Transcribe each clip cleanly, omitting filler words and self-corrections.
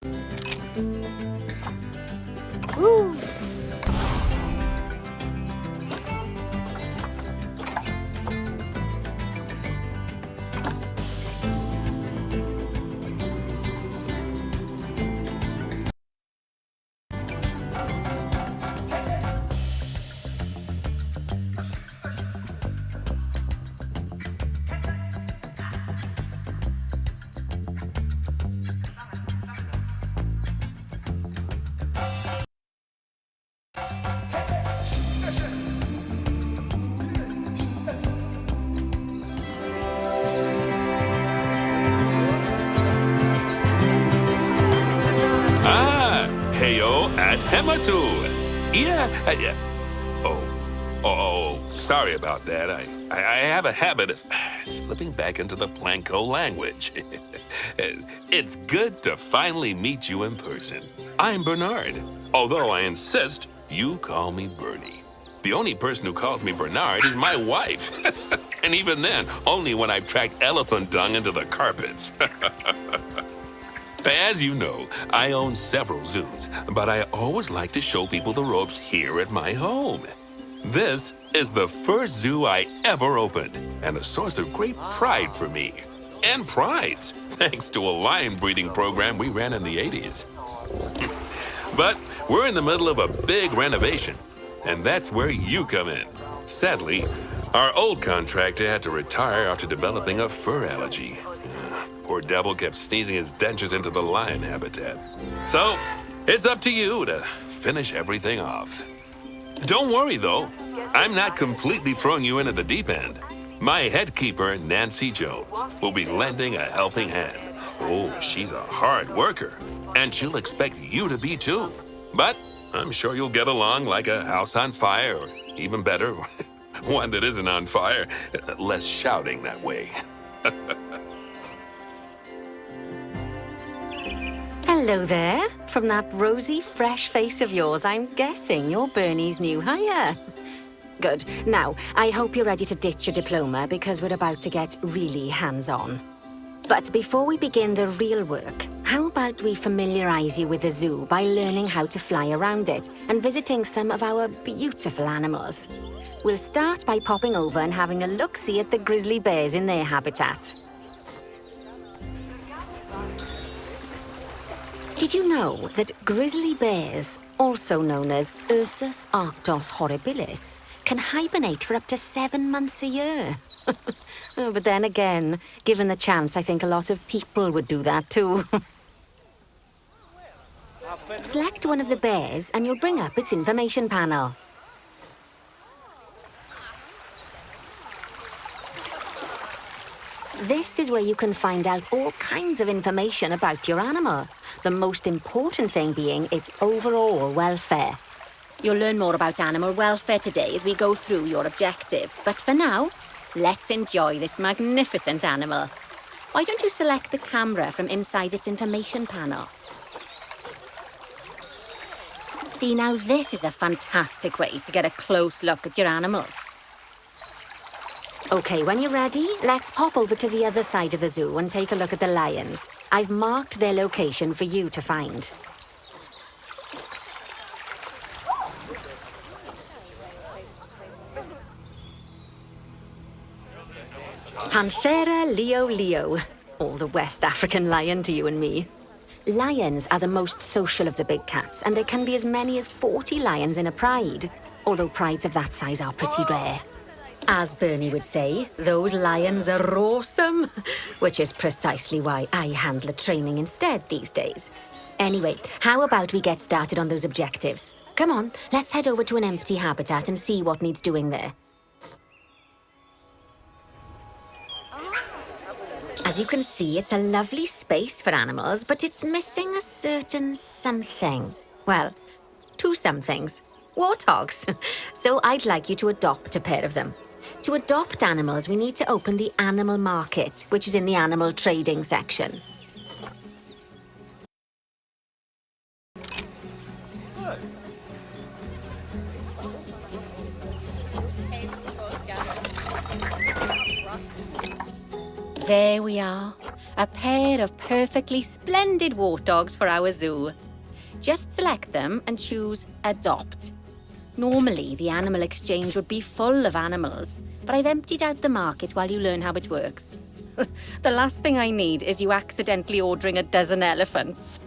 Woo! Heyo at Hematu. Yeah. Sorry about that. I have a habit of slipping back into the Planko language. It's good to finally meet you in person. I'm Bernard, although I insist you call me Bernie. The only person who calls me Bernard is my wife. And even then, only when I've tracked elephant dung into the carpets. As you know, I own several zoos, but I always like to show people the ropes here at my home. This is the first zoo I ever opened, and a source of great pride for me. And prides, thanks to a lion breeding program we ran in the 80s. But we're in the middle of a big renovation, and that's where you come in. Sadly, our old contractor had to retire after developing a fur allergy. Poor devil kept sneezing his dentures into the lion habitat. So, it's up to you to finish everything off. Don't worry, though. I'm not completely throwing you in at the deep end. My head keeper, Nancy Jones, will be lending a helping hand. Oh, she's a hard worker, and she'll expect you to be too. But I'm sure you'll get along like a house on fire, or even better, one that isn't on fire. Less shouting that way. Hello there. From that rosy, fresh face of yours, I'm guessing you're Bernie's new hire. Good. Now, I hope you're ready to ditch your diploma because we're about to get really hands-on. But before we begin the real work, how about we familiarize you with the zoo by learning how to fly around it and visiting some of our beautiful animals? We'll start by popping over and having a look-see at the grizzly bears in their habitat. Did you know that grizzly bears, also known as Ursus arctos horribilis, can hibernate for up to 7 months a year? Oh, but then again, given the chance, I think a lot of people would do that too. Select one of the bears and you'll bring up its information panel. This is where you can find out all kinds of information about your animal. The most important thing being its overall welfare. You'll learn more about animal welfare today as we go through your objectives. But for now, let's enjoy this magnificent animal. Why don't you select the camera from inside its information panel? See, now this is a fantastic way to get a close look at your animals. Okay, when you're ready, let's pop over to the other side of the zoo and take a look at the lions. I've marked their location for you to find. Panthera leo, or the West African lion to you and me. Lions are the most social of the big cats, and there can be as many as 40 lions in a pride, although prides of that size are pretty rare. As Bernie would say, those lions are awesome, which is precisely why I handle the training instead these days. Anyway, how about we get started on those objectives? Come on, let's head over to an empty habitat and see what needs doing there. As you can see, it's a lovely space for animals, but it's missing a certain something. Well, 2 somethings. Warthogs. So I'd like you to adopt a pair of them. To adopt animals, we need to open the animal market, which is in the animal trading section. There we are. a pair of perfectly splendid warthogs for our zoo. Just select them and choose Adopt. Normally, the animal exchange would be full of animals, but I've emptied out the market while you learn how it works. The last thing I need is you accidentally ordering a dozen elephants.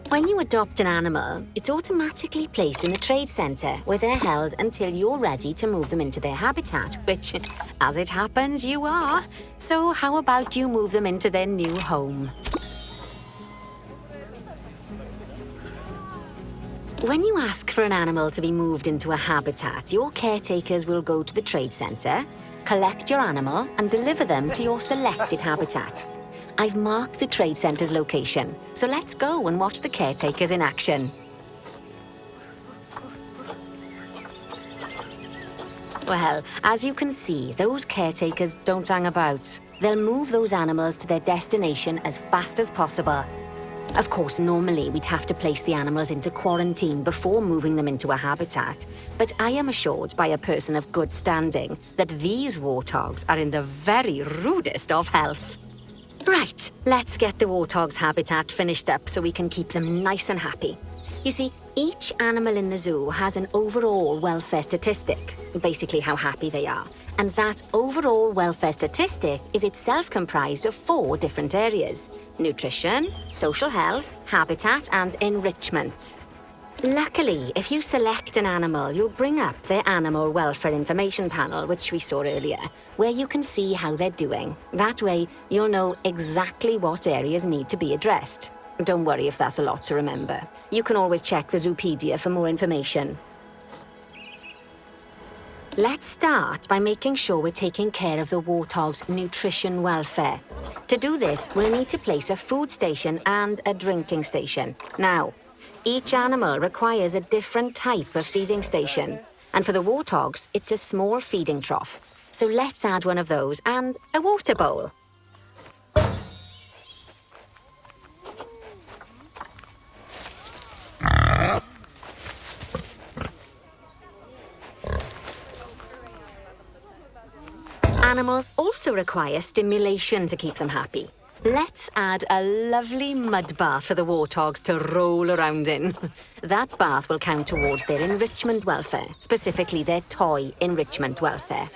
When you adopt an animal, it's automatically placed in the trade centre where they're held until you're ready to move them into their habitat, which, as it happens, you are. So how about you move them into their new home? When you ask for an animal to be moved into a habitat, your caretakers will go to the trade centre, collect your animal, and deliver them to your selected habitat. I've marked the trade centre's location, so let's go and watch the caretakers in action. Well, as you can see, those caretakers don't hang about. They'll move those animals to their destination as fast as possible. Of course, normally we'd have to place the animals into quarantine before moving them into a habitat, but I am assured by a person of good standing that these warthogs are in the very rudest of health. Right, let's get the warthog's habitat finished up so we can keep them nice and happy. You see, each animal in the zoo has an overall welfare statistic, basically how happy they are. And that overall welfare statistic is itself comprised of 4 different areas: nutrition, social health, habitat, and enrichment. Luckily, if you select an animal, you'll bring up their animal welfare information panel, which we saw earlier, where you can see how they're doing. That way, you'll know exactly what areas need to be addressed. Don't worry if that's a lot to remember. You can always check the Zoopedia for more information. Let's start by making sure we're taking care of the warthog's nutrition welfare. To do this, we'll need to place a food station and a drinking station. Now, each animal requires a different type of feeding station. And for the warthogs, it's a small feeding trough. So let's add one of those and a water bowl. Animals also require stimulation to keep them happy. Let's add a lovely mud bath for the warthogs to roll around in. That bath will count towards their enrichment welfare, specifically their toy enrichment welfare.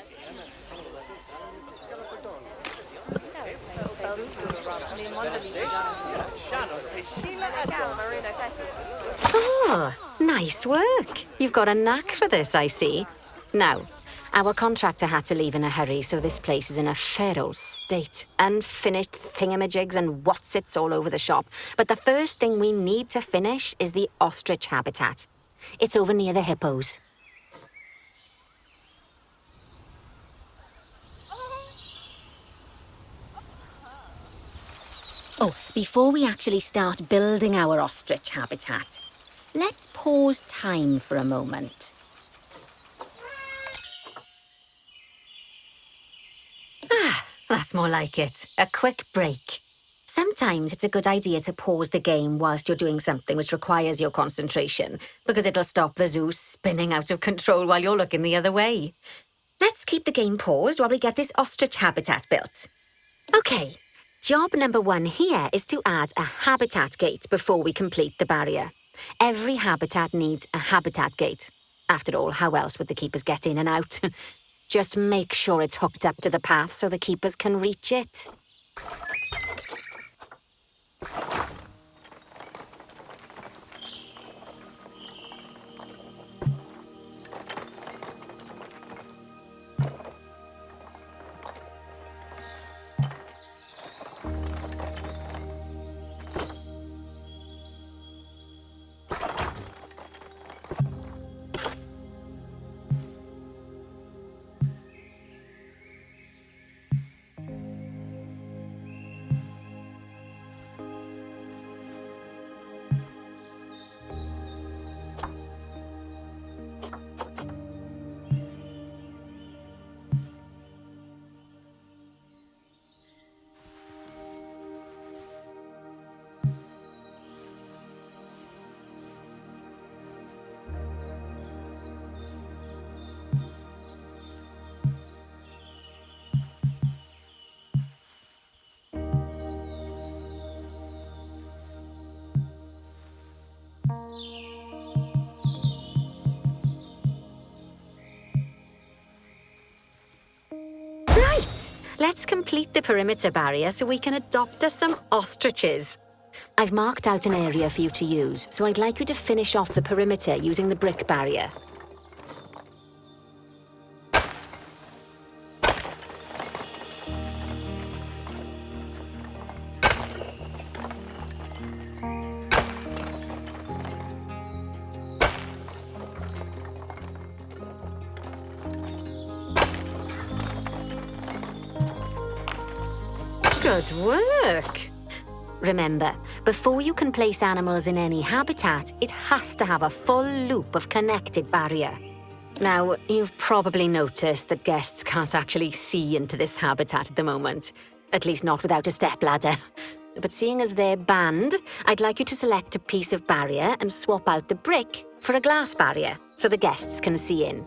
Oh, nice work. You've got a knack for this, I see. Now, our contractor had to leave in a hurry, so this place is in a fair old state. Unfinished thingamajigs and whatsits all over the shop. But the first thing we need to finish is the ostrich habitat. It's over near the hippos. Oh, before we actually start building our ostrich habitat, let's pause time for a moment. That's more like it. A quick break. Sometimes it's a good idea to pause the game whilst you're doing something which requires your concentration, because it'll stop the zoo spinning out of control while you're looking the other way. Let's keep the game paused while we get this ostrich habitat built. Okay, job number 1 here is to add a habitat gate before we complete the barrier. Every habitat needs a habitat gate. After all, how else would the keepers get in and out? Just make sure it's hooked up to the path so the keepers can reach it. Right, let's complete the perimeter barrier so we can adopt us some ostriches. I've marked out an area for you to use, so I'd like you to finish off the perimeter using the brick barrier. Good work! Remember, before you can place animals in any habitat, it has to have a full loop of connected barrier. Now, you've probably noticed that guests can't actually see into this habitat at the moment. At least not without a stepladder. But seeing as they're banned, I'd like you to select a piece of barrier and swap out the brick for a glass barrier, so the guests can see in.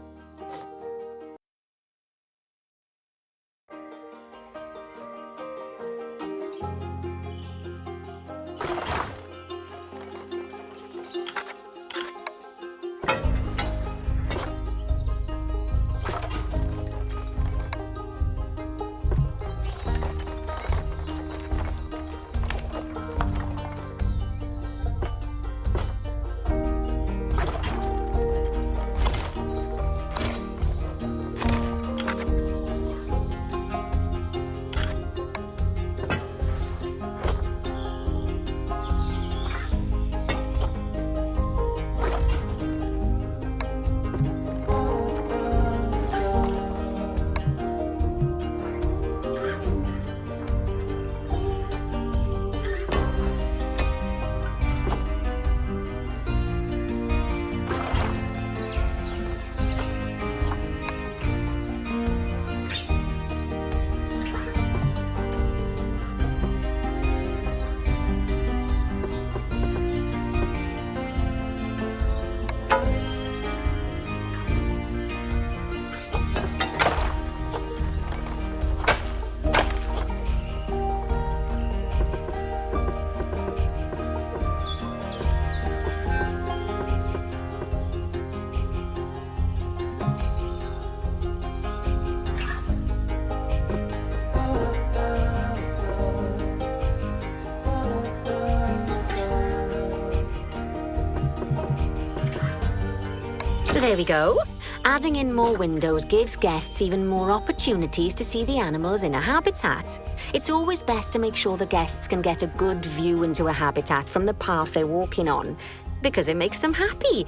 There we go. Adding in more windows gives guests even more opportunities to see the animals in a habitat. It's always best to make sure the guests can get a good view into a habitat from the path they're walking on, because it makes them happy,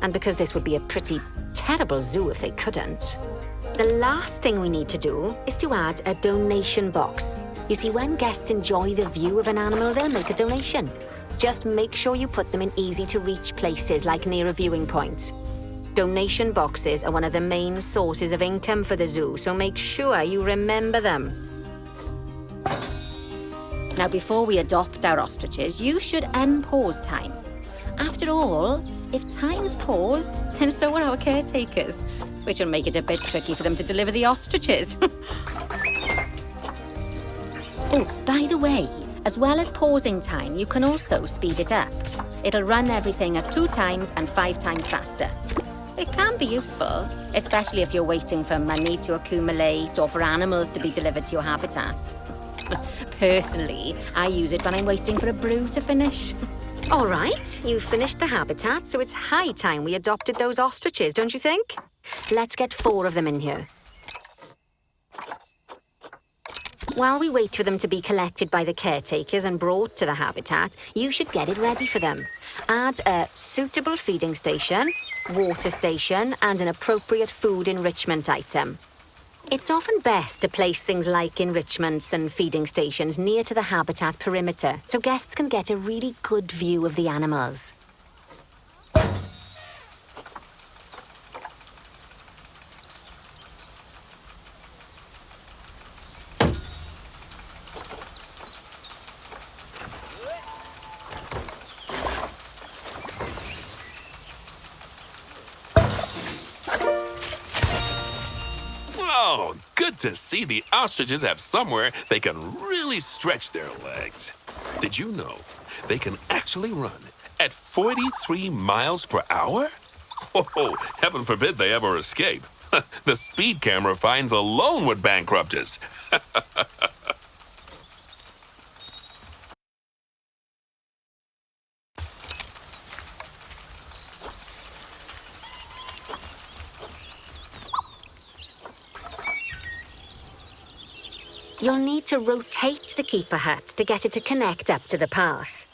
and because this would be a pretty terrible zoo if they couldn't. The last thing we need to do is to add a donation box. You see, when guests enjoy the view of an animal, they'll make a donation. Just make sure you put them in easy-to-reach places, like near a viewing point. Donation boxes are one of the main sources of income for the zoo, so make sure you remember them. Now, before we adopt our ostriches, you should unpause time. After all, if time's paused, then so are our caretakers, which will make it a bit tricky for them to deliver the ostriches. Oh, by the way, as well as pausing time, you can also speed it up. It'll run everything at 2 times and 5 times faster. It can be useful, especially if you're waiting for money to accumulate or for animals to be delivered to your habitat. Personally, I use it when I'm waiting for a brew to finish. All right, you've finished the habitat, so it's high time we adopted those ostriches, don't you think? Let's get 4 of them in here. While we wait for them to be collected by the caretakers and brought to the habitat, you should get it ready for them. Add a suitable feeding station, water station, and an appropriate food enrichment item. It's often best to place things like enrichments and feeding stations near to the habitat perimeter, so guests can get a really good view of the animals. Oh, good to see the ostriches have somewhere they can really stretch their legs. Did you know they can actually run at 43 miles per hour? Oh, heaven forbid they ever escape. The speed camera fines alone would bankrupt us. You'll need to rotate the keeper hut to get it to connect up to the path.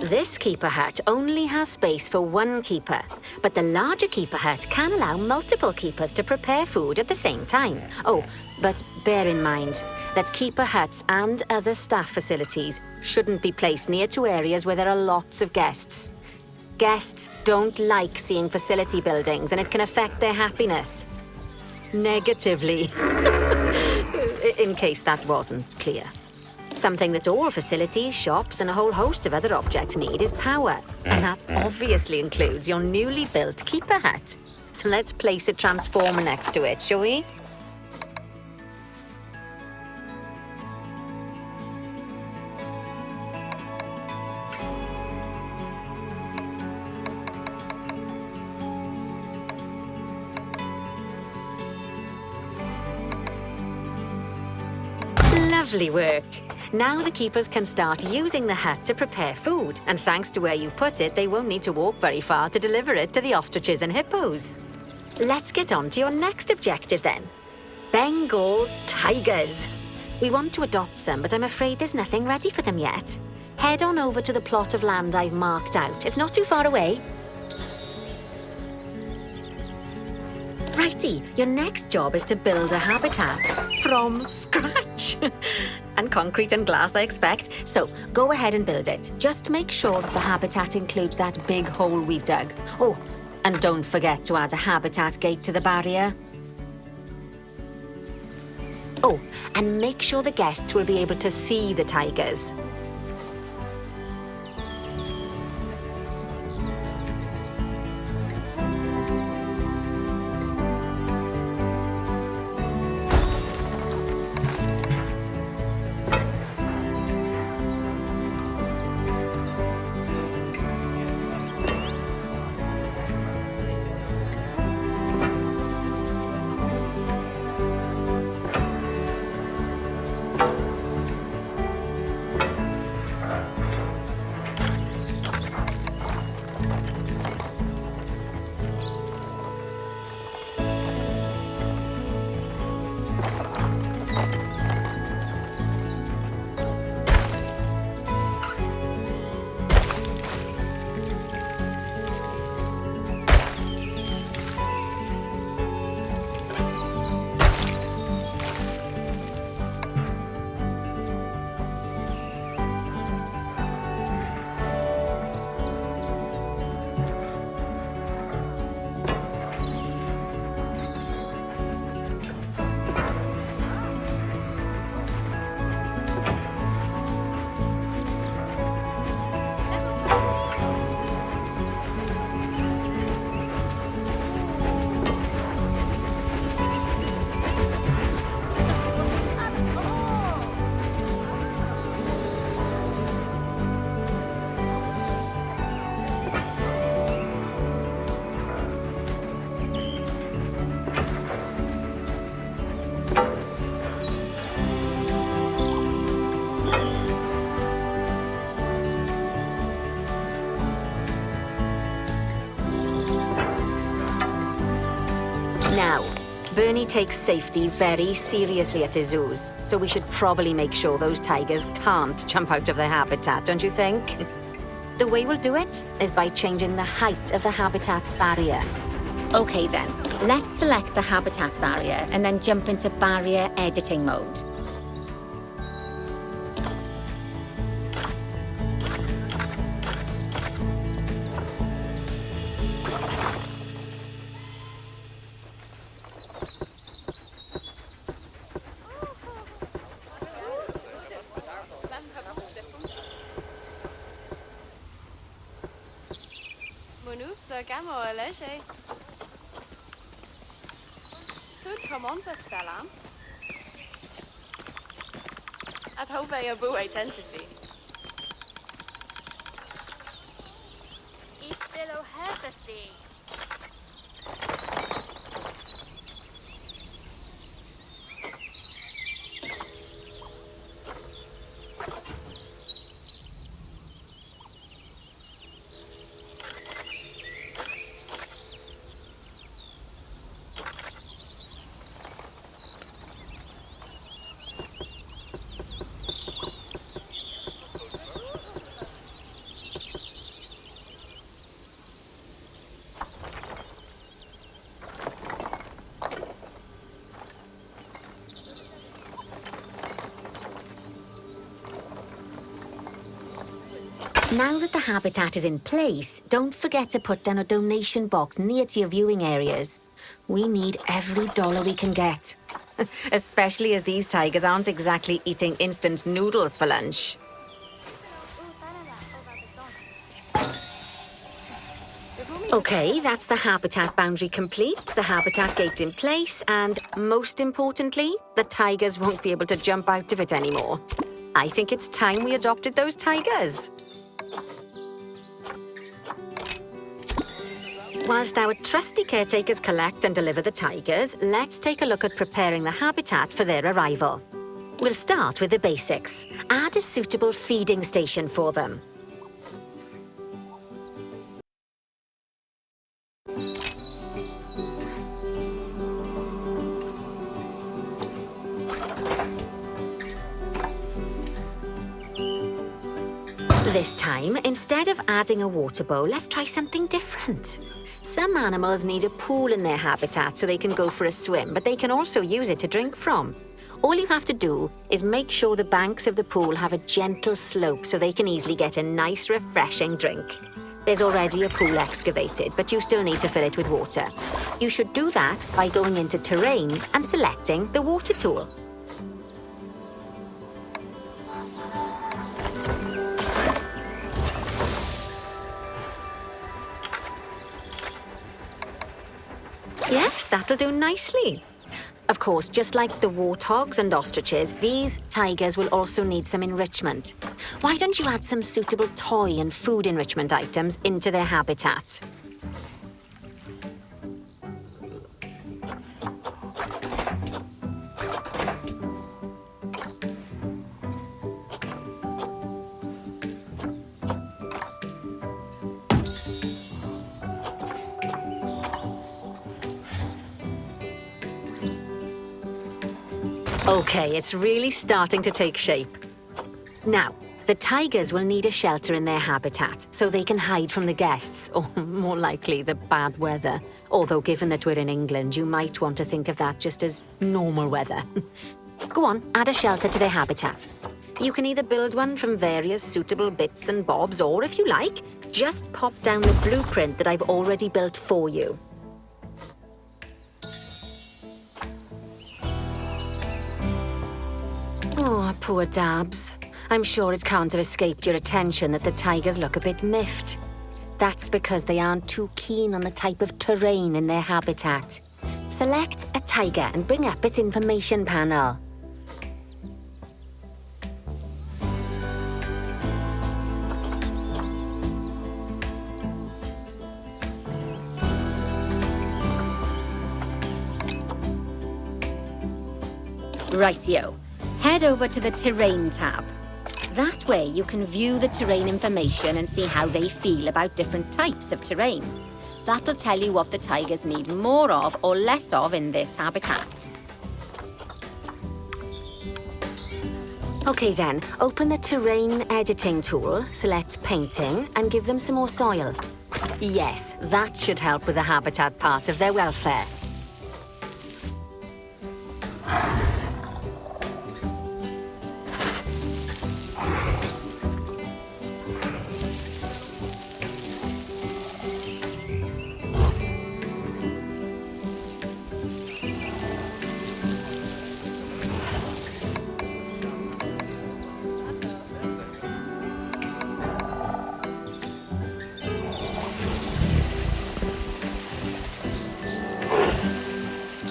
This keeper hut only has space for one keeper, but the larger keeper hut can allow multiple keepers to prepare food at the same time. Oh, but bear in mind that keeper huts and other staff facilities shouldn't be placed near to areas where there are lots of guests. Guests don't like seeing facility buildings, and it can affect their happiness. Negatively. In case that wasn't clear. Something that all facilities, shops, and a whole host of other objects need is power. And that obviously includes your newly built keeper hut. So let's place a transformer next to it, shall we? Lovely work. Now the keepers can start using the hut to prepare food, and thanks to where you've put it, they won't need to walk very far to deliver it to the ostriches and hippos. Let's get on to your next objective then. Bengal tigers. We want to adopt some, but I'm afraid there's nothing ready for them yet. Head on over to the plot of land I've marked out. It's not too far away. Righty, your next job is to build a habitat from scratch. And concrete and glass, I expect. So go ahead and build it. Just make sure that the habitat includes that big hole we've dug. Oh, and don't forget to add a habitat gate to the barrier. Oh, and make sure the guests will be able to see the tigers. Bernie takes safety very seriously at his zoos, so we should probably make sure those tigers can't jump out of their habitat, don't you think? The way we'll do it is by changing the height of the habitat's barrier. Okay then, let's select the habitat barrier and then jump into barrier editing mode. Gamma léger. Goed, comment ça spell am? At how they abu identity. It's below herpathy. Now that the habitat is in place, don't forget to put down a donation box near to your viewing areas. We need every dollar we can get. Especially as these tigers aren't exactly eating instant noodles for lunch. Okay, that's the habitat boundary complete, the habitat gate in place, and most importantly, the tigers won't be able to jump out of it anymore. I think it's time we adopted those tigers. Whilst our trusty caretakers collect and deliver the tigers, let's take a look at preparing the habitat for their arrival. We'll start with the basics. Add a suitable feeding station for them. This time, instead of adding a water bowl, let's try something different. Some animals need a pool in their habitat so they can go for a swim, but they can also use it to drink from. All you have to do is make sure the banks of the pool have a gentle slope so they can easily get a nice, refreshing drink. There's already a pool excavated, but you still need to fill it with water. You should do that by going into Terrain and selecting the water tool. Yes, that'll do nicely. Of course, just like the warthogs and ostriches, these tigers will also need some enrichment. Why don't you add some suitable toy and food enrichment items into their habitat? Okay, it's really starting to take shape. Now, the tigers will need a shelter in their habitat so they can hide from the guests, or more likely, the bad weather. Although, given that we're in England, you might want to think of that just as normal weather. Go on, add a shelter to their habitat. You can either build one from various suitable bits and bobs, or if you like, just pop down the blueprint that I've already built for you. Oh, poor Dabs. I'm sure it can't have escaped your attention that the tigers look a bit miffed. That's because they aren't too keen on the type of terrain in their habitat. Select a tiger and bring up its information panel. Rightio. Head over to the Terrain tab. That way you can view the terrain information and see how they feel about different types of terrain. That'll tell you what the tigers need more of or less of in this habitat. Okay then, open the terrain editing tool, select painting, and give them some more soil. Yes, that should help with the habitat part of their welfare.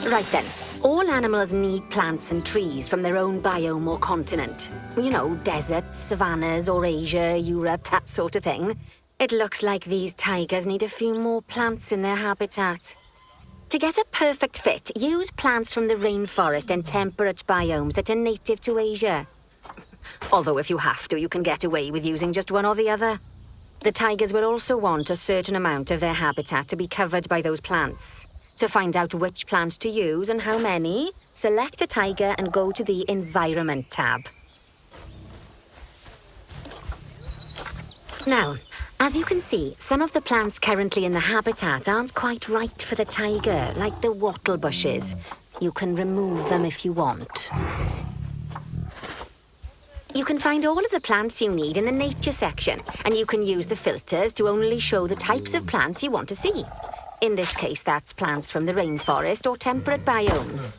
Right then, all animals need plants and trees from their own biome or continent. You know, deserts, savannas, Eurasia, Europe, that sort of thing. It looks like these tigers need a few more plants in their habitat. To get a perfect fit, use plants from the rainforest and temperate biomes that are native to Asia. Although if you have to, you can get away with using just one or the other. The tigers will also want a certain amount of their habitat to be covered by those plants. To find out which plants to use and how many, select a tiger and go to the Environment tab. Now, as you can see, some of the plants currently in the habitat aren't quite right for the tiger, like the wattle bushes. You can remove them if you want. You can find all of the plants you need in the nature section, and you can use the filters to only show the types of plants you want to see. In this case, that's plants from the rainforest or temperate biomes.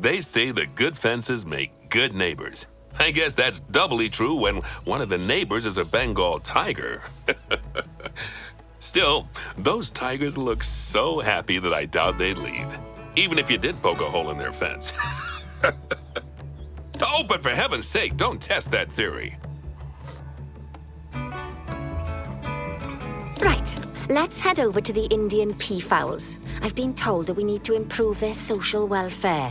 They say that good fences make good neighbors. I guess that's doubly true when one of the neighbors is a Bengal tiger. Still, those tigers look so happy that I doubt they'd leave, even if you did poke a hole in their fence. Oh, but for heaven's sake, don't test that theory. Right, let's head over to the Indian peafowls. I've been told that we need to improve their social welfare.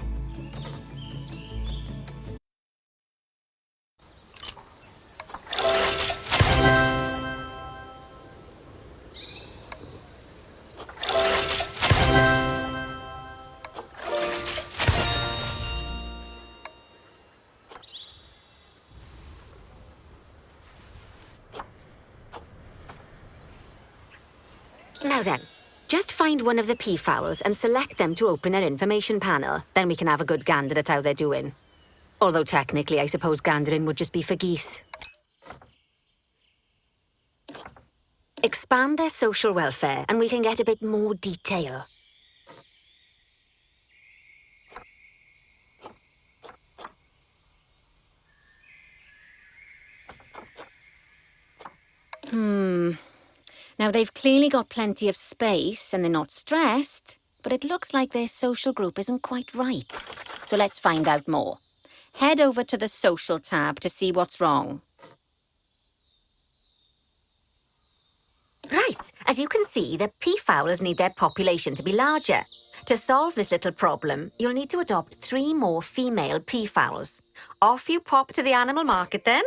Now then, just find one of the peafowls and select them to open their information panel. Then we can have a good gander at how they're doing. Although technically, I suppose gandering would just be for geese. Expand their social welfare and we can get a bit more detail. Now, they've clearly got plenty of space and they're not stressed, but it looks like their social group isn't quite right. So let's find out more. Head over to the social tab to see what's wrong. Right, as you can see, the peafowls need their population to be larger. To solve this little problem, you'll need to adopt 3 more female peafowls. Off you pop to the animal market then.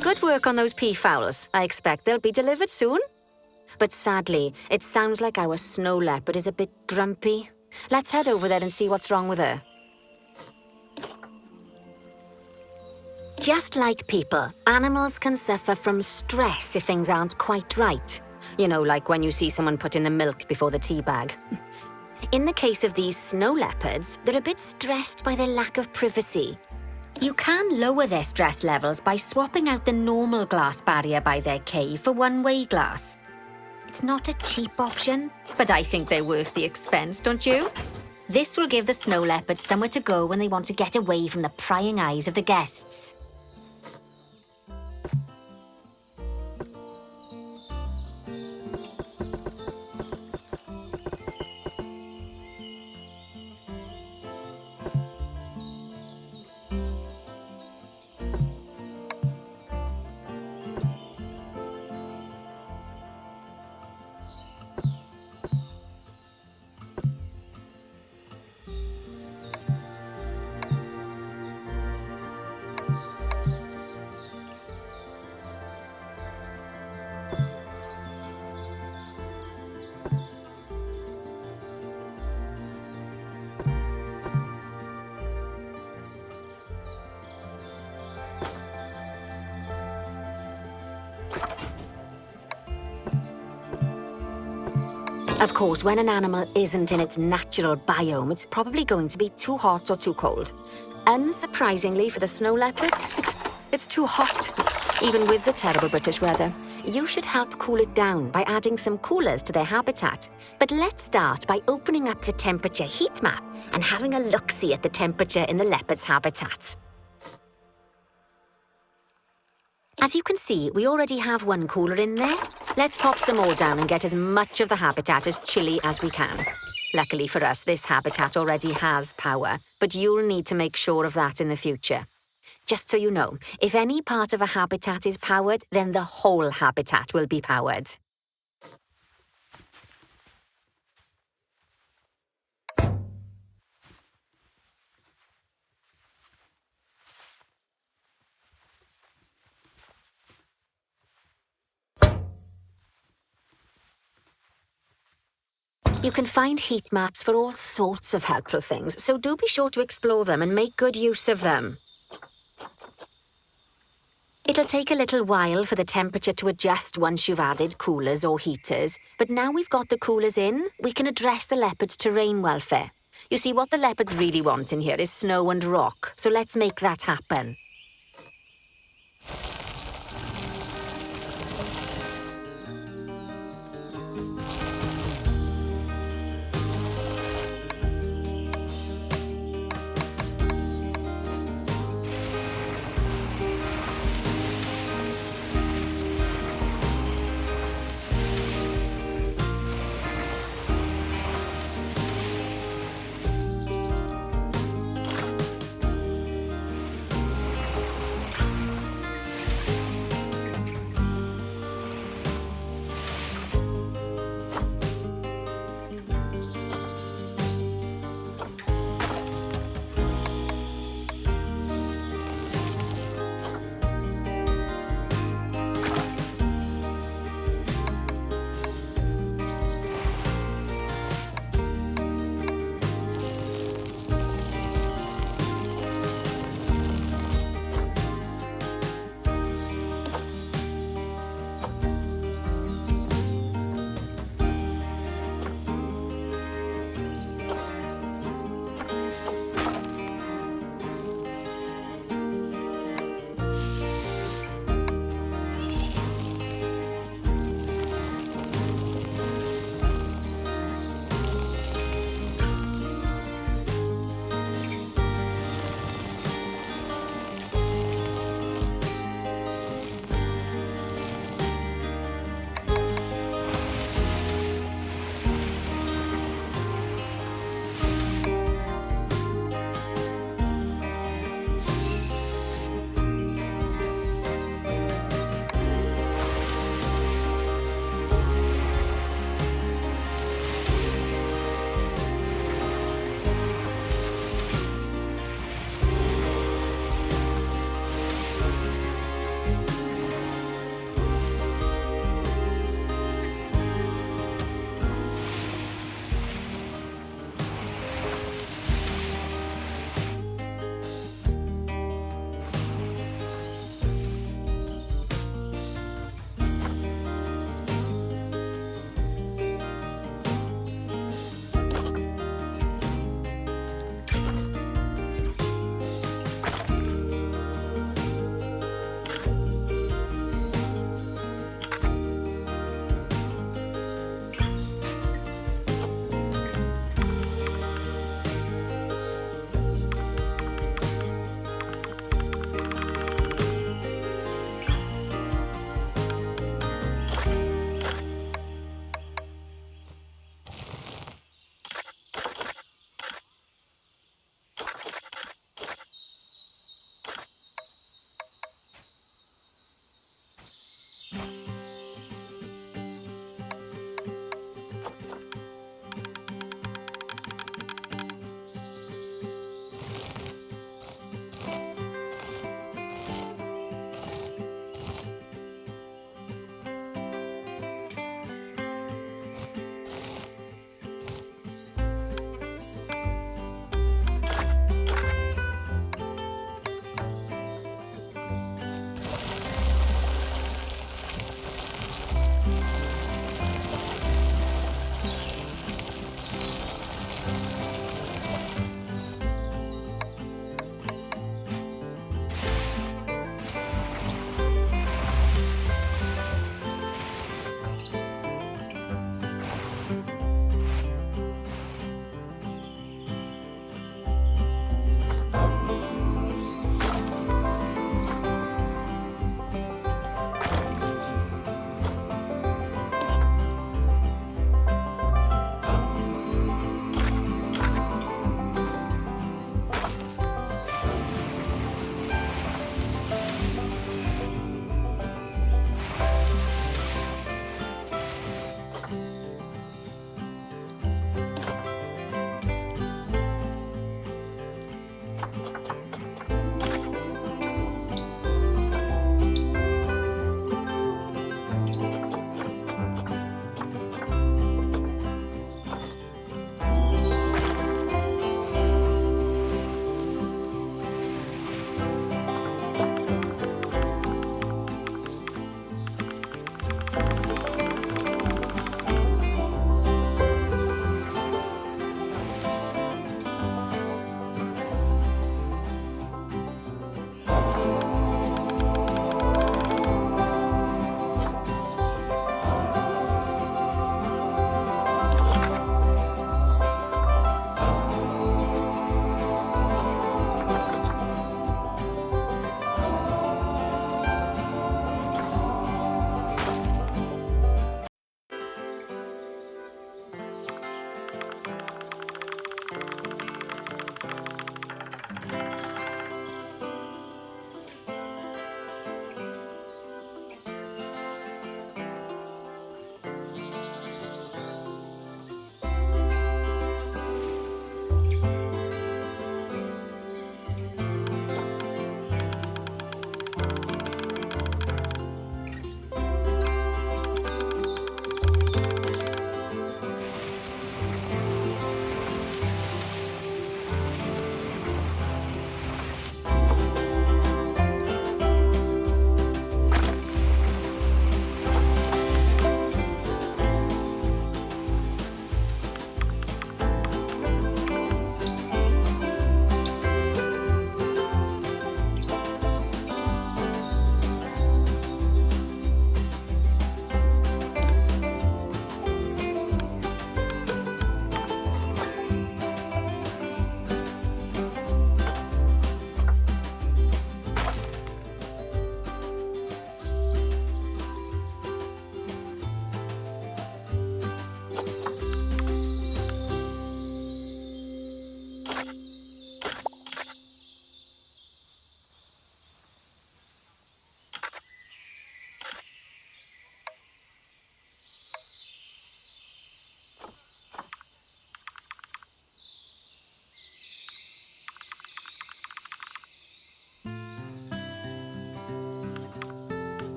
Good work on those peafowls. I expect they'll be delivered soon. But sadly, it sounds like our snow leopard is a bit grumpy. Let's head over there and see what's wrong with her. Just like people, animals can suffer from stress if things aren't quite right. You know, like when you see someone put in the milk before the tea bag. In the case of these snow leopards, they're a bit stressed by their lack of privacy. You can lower their stress levels by swapping out the normal glass barrier by their cave for one-way glass. It's not a cheap option, but I think they're worth the expense, don't you? This will give the snow leopards somewhere to go when they want to get away from the prying eyes of the guests. Of course, when an animal isn't in its natural biome, it's probably going to be too hot or too cold. Unsurprisingly for the snow leopards, it's too hot, even with the terrible British weather. You should help cool it down by adding some coolers to their habitat. But let's start by opening up the temperature heat map and having a look-see at the temperature in the leopard's habitat. As you can see, we already have one cooler in there. Let's pop some more down and get as much of the habitat as chilly as we can. Luckily for us, this habitat already has power, but you'll need to make sure of that in the future. Just so you know, if any part of a habitat is powered, then the whole habitat will be powered. You can find heat maps for all sorts of helpful things, so do be sure to explore them and make good use of them. It'll take a little while for the temperature to adjust once you've added coolers or heaters, but now we've got the coolers in, we can address the leopards' terrain welfare. You see, what the leopards really want in here is snow and rock, so let's make that happen.